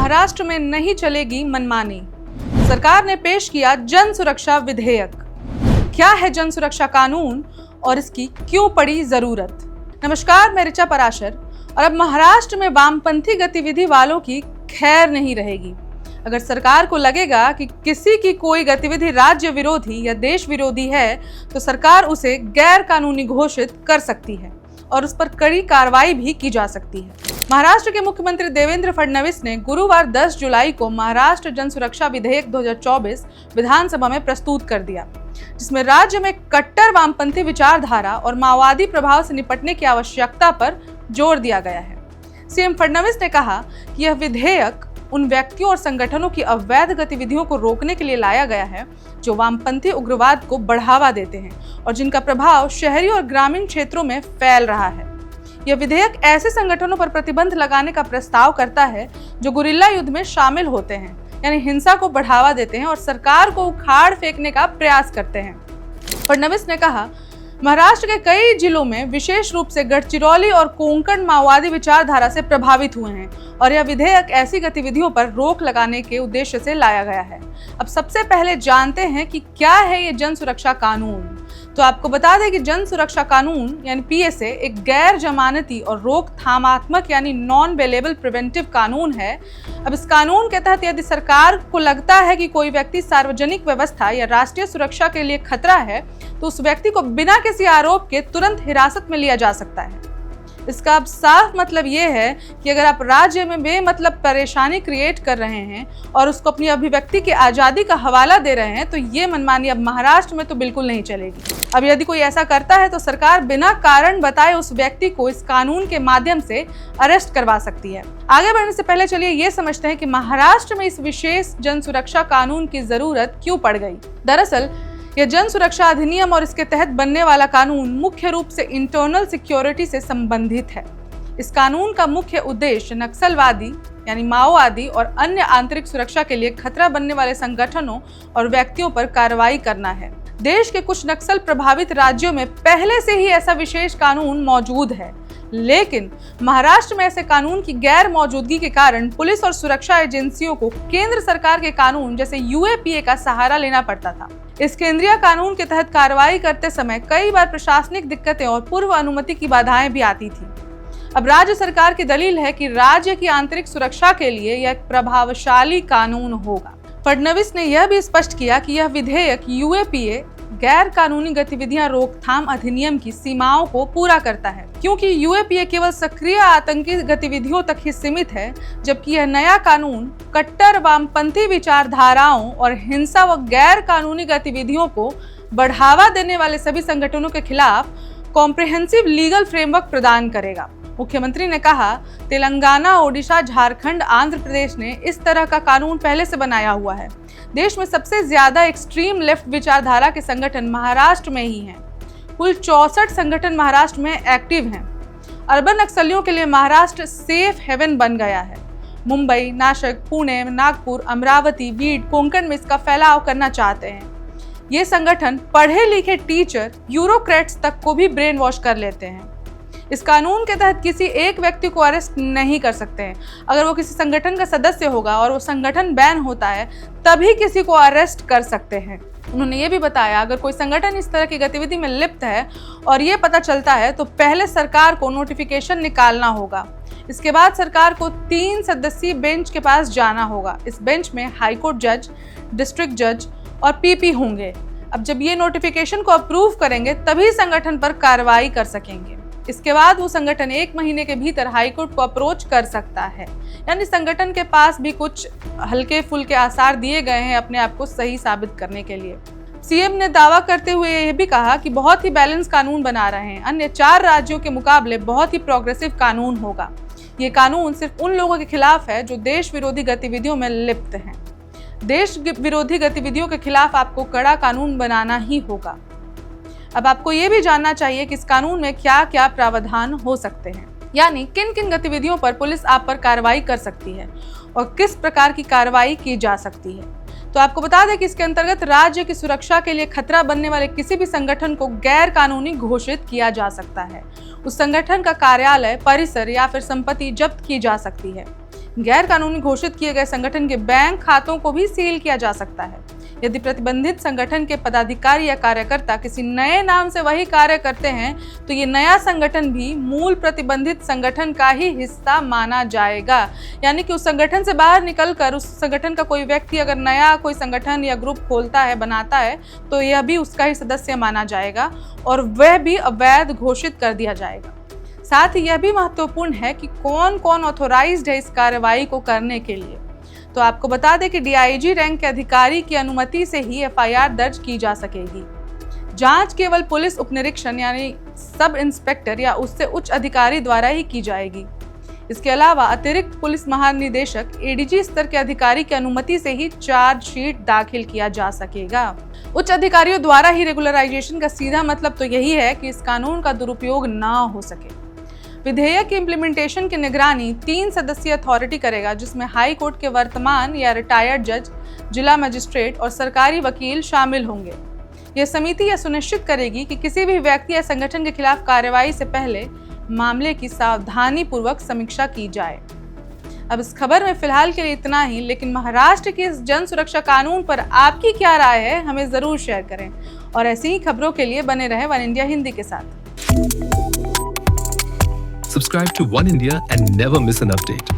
महाराष्ट्र में नहीं चलेगी मनमानी। सरकार ने पेश किया जन सुरक्षा विधेयक। क्या है जन सुरक्षा कानून और इसकी क्यों पड़ी जरूरत? नमस्कार, मैं ऋचा पराशर। और अब महाराष्ट्र में वामपंथी गतिविधि वालों की खैर नहीं रहेगी। अगर सरकार को लगेगा कि किसी की कोई गतिविधि राज्य विरोधी या देश विरोधी है, तो सरकार उसे गैर कानूनी घोषित कर सकती है और उस पर कड़ी कार्रवाई भी की जा सकती है। महाराष्ट्र के मुख्यमंत्री देवेंद्र फडणवीस ने गुरुवार 10 जुलाई को महाराष्ट्र जन सुरक्षा विधेयक 2024 विधानसभा में प्रस्तुत कर दिया, जिसमें राज्य में कट्टर वामपंथी विचारधारा और माओवादी प्रभाव से निपटने की आवश्यकता पर जोर दिया गया है। सीएम फडणवीस ने कहा कि यह विधेयक उन व्यक्तियों और संगठनों की अवैध गतिविधियों को रोकने के लिए लाया गया है जो वामपंथी उग्रवाद को बढ़ावा देते हैं और जिनका प्रभाव शहरी और ग्रामीण क्षेत्रों में फैल रहा है। यह विधेयक ऐसे संगठनों पर प्रतिबंध लगाने का प्रस्ताव करता है जो गुरिल्ला युद्ध में शामिल होते हैं, यानी हिंसा को बढ़ावा देते हैं और सरकार को उखाड़ फेंकने का प्रयास करते हैं। फडणवीस ने कहा, महाराष्ट्र के कई जिलों में विशेष रूप से गढ़चिरौली और कोंकण माओवादी विचारधारा से प्रभावित हुए हैं और यह विधेयक ऐसी गतिविधियों पर रोक लगाने के उद्देश्य से लाया गया है। अब सबसे पहले जानते हैं कि क्या है ये जन सुरक्षा कानून। तो आपको बता दें कि जन सुरक्षा कानून यानी पीएसए एक गैर जमानती और रोकथामात्मक यानी नॉन बेलेबल प्रिवेंटिव कानून है। अब इस कानून के तहत यदि सरकार को लगता है कि कोई व्यक्ति सार्वजनिक व्यवस्था या राष्ट्रीय सुरक्षा के लिए खतरा है, तो उस व्यक्ति को बिना किसी आरोप के तुरंत हिरासत में लिया जा सकता है। इसका अब साफ मतलब ये है कि अगर आप राज्य में बेमतलब परेशानी क्रिएट कर रहे हैं और उसको अपनी अभिव्यक्ति की आज़ादी का हवाला दे रहे हैं, तो ये मनमानी अब महाराष्ट्र में तो बिल्कुल नहीं चलेगी। अब यदि कोई ऐसा करता है तो सरकार बिना कारण बताए उस व्यक्ति को इस कानून के माध्यम से अरेस्ट करवा सकती है। आगे बढ़ने से पहले चलिए ये समझते हैं कि महाराष्ट्र में इस विशेष जन सुरक्षा कानून की जरूरत क्यों पड़ गई। दरअसल यह जन सुरक्षा अधिनियम और इसके तहत बनने वाला कानून मुख्य रूप से इंटरनल सिक्योरिटी से संबंधित है। इस कानून का मुख्य उद्देश्य नक्सलवादी यानी माओवादी और अन्य आंतरिक सुरक्षा के लिए खतरा बनने वाले संगठनों और व्यक्तियों पर कार्रवाई करना है। देश के कुछ नक्सल प्रभावित राज्यों में पहले से ही ऐसा विशेष कानून मौजूद है, लेकिन महाराष्ट्र में ऐसे कानून की गैर मौजूदगी के कारण पुलिस और सुरक्षा एजेंसियों को केंद्र सरकार के कानून जैसे यूएपीए का सहारा लेना पड़ता था। इस केंद्रीय कानून के तहत कार्रवाई करते समय कई बार प्रशासनिक दिक्कतें और पूर्व अनुमति की बाधाएं भी आती थी। अब राज्य सरकार की दलील है कि राज्य की आंतरिक सुरक्षा के लिए यह एक प्रभावशाली कानून होगा। फडणवीस ने यह भी स्पष्ट किया कि यह विधेयक यूएपीए गैर कानूनी गतिविधियां रोकथाम अधिनियम की सीमाओं को पूरा करता है, क्योंकि यूएपीए केवल सक्रिय आतंकी गतिविधियों तक ही सीमित है, जबकि यह नया कानून कट्टर वामपंथी विचारधाराओं और हिंसा व गैर कानूनी गतिविधियों को बढ़ावा देने वाले सभी संगठनों के खिलाफ कॉम्प्रिहेंसिव लीगल फ्रेमवर्क प्रदान करेगा। मुख्यमंत्री ने कहा, तेलंगाना, ओडिशा, झारखंड, आंध्र प्रदेश ने इस तरह का कानून पहले से बनाया हुआ है। देश में सबसे ज्यादा एक्सट्रीम लेफ्ट विचारधारा के संगठन महाराष्ट्र में ही हैं। कुल 64 संगठन महाराष्ट्र में एक्टिव हैं। अर्बन नक्सलियों के लिए महाराष्ट्र सेफ हेवन बन गया है। मुंबई, नासिक, पुणे, नागपुर, अमरावती, बीड, कोंकण में इसका फैलाव करना चाहते हैं। ये संगठन पढ़े लिखे टीचर, ब्यूरोक्रेट्स तक को भी ब्रेन वॉश कर लेते हैं। इस कानून के तहत किसी एक व्यक्ति को अरेस्ट नहीं कर सकते हैं। अगर वो किसी संगठन का सदस्य होगा और वो संगठन बैन होता है, तभी किसी को अरेस्ट कर सकते हैं। उन्होंने ये भी बताया, अगर कोई संगठन इस तरह की गतिविधि में लिप्त है और ये पता चलता है, तो पहले सरकार को नोटिफिकेशन निकालना होगा। इसके बाद सरकार को 3 सदस्यीय बेंच के पास जाना होगा। इस बेंच में हाईकोर्ट जज, डिस्ट्रिक्ट जज और पीपी होंगे। अब जब ये नोटिफिकेशन को अप्रूव करेंगे, तभी संगठन पर कार्रवाई कर सकेंगे। इसके बाद वो संगठन 1 महीने के भीतर हाईकोर्ट को अप्रोच कर सकता है। यानी संगठन के पास भी कुछ हल्के फुल्के आसार दिए गए हैं अपने आप को सही साबित करने के लिए। सीएम ने दावा करते हुए यह भी कहा कि बहुत ही बैलेंस कानून बना रहे हैं। अन्य 4 राज्यों के मुकाबले बहुत ही प्रोग्रेसिव कानून होगा। ये कानून सिर्फ उन लोगों के खिलाफ है जो देश विरोधी गतिविधियों में लिप्त हैं। देश विरोधी गतिविधियों के खिलाफ आपको कड़ा कानून बनाना ही होगा। अब आपको ये भी जानना चाहिए कि इस कानून में क्या क्या प्रावधान हो सकते हैं, यानी किन किन गतिविधियों पर पुलिस आप पर कार्रवाई कर सकती है और किस प्रकार की कार्रवाई की जा सकती है। तो आपको बता दें कि इसके अंतर्गत राज्य की सुरक्षा के लिए खतरा बनने वाले किसी भी संगठन को गैर कानूनी घोषित किया जा सकता है। उस संगठन का कार्यालय, परिसर या फिर संपत्ति जब्त की जा सकती है। गैर कानूनी घोषित किए गए संगठन के बैंक खातों को भी सील किया जा सकता है। यदि प्रतिबंधित संगठन के पदाधिकारी या कार्यकर्ता किसी नए नाम से वही कार्य करते हैं तो ये नया संगठन भी मूल प्रतिबंधित संगठन का ही हिस्सा माना जाएगा। यानी कि उस संगठन से बाहर निकलकर उस संगठन का कोई व्यक्ति अगर नया कोई संगठन या ग्रुप खोलता है, बनाता है, तो यह भी उसका ही सदस्य माना जाएगा और वह भी अवैध घोषित कर दिया जाएगा। साथ ही यह भी महत्वपूर्ण है कि कौन कौन ऑथोराइज्ड है इस कार्रवाई को करने के लिए। तो आपको बता दें कि डीआईजी रैंक के अधिकारी की अनुमति से ही एफआईआर दर्ज की जा सकेगी। जांच केवल पुलिस उपनिरीक्षण यानी सब इंस्पेक्टर या उससे उच्च अधिकारी द्वारा ही की जाएगी। इसके अलावा अतिरिक्त पुलिस महानिदेशक एडीजी स्तर के अधिकारी की अनुमति से ही चार्जशीट दाखिल किया जा सकेगा। उच्च अधिकारियों द्वारा ही रेगुलराइजेशन का सीधा मतलब तो यही है कि इस कानून का दुरुपयोग ना हो सके। विधेयक की इम्प्लीमेंटेशन की निगरानी 3 सदस्यीय अथॉरिटी करेगा, जिसमें हाई कोर्ट के वर्तमान या रिटायर्ड जज, जिला मजिस्ट्रेट और सरकारी वकील शामिल होंगे। यह समिति यह सुनिश्चित करेगी कि किसी भी व्यक्ति या संगठन के खिलाफ कार्रवाई से पहले मामले की सावधानी पूर्वक समीक्षा की जाए। अब इस खबर में फिलहाल के लिए इतना ही, लेकिन महाराष्ट्र के इस जन सुरक्षा कानून पर आपकी क्या राय है हमें जरूर शेयर करें और ऐसी ही खबरों के लिए बने रहें वन इंडिया हिंदी के साथ। Subscribe to One India and never miss an update.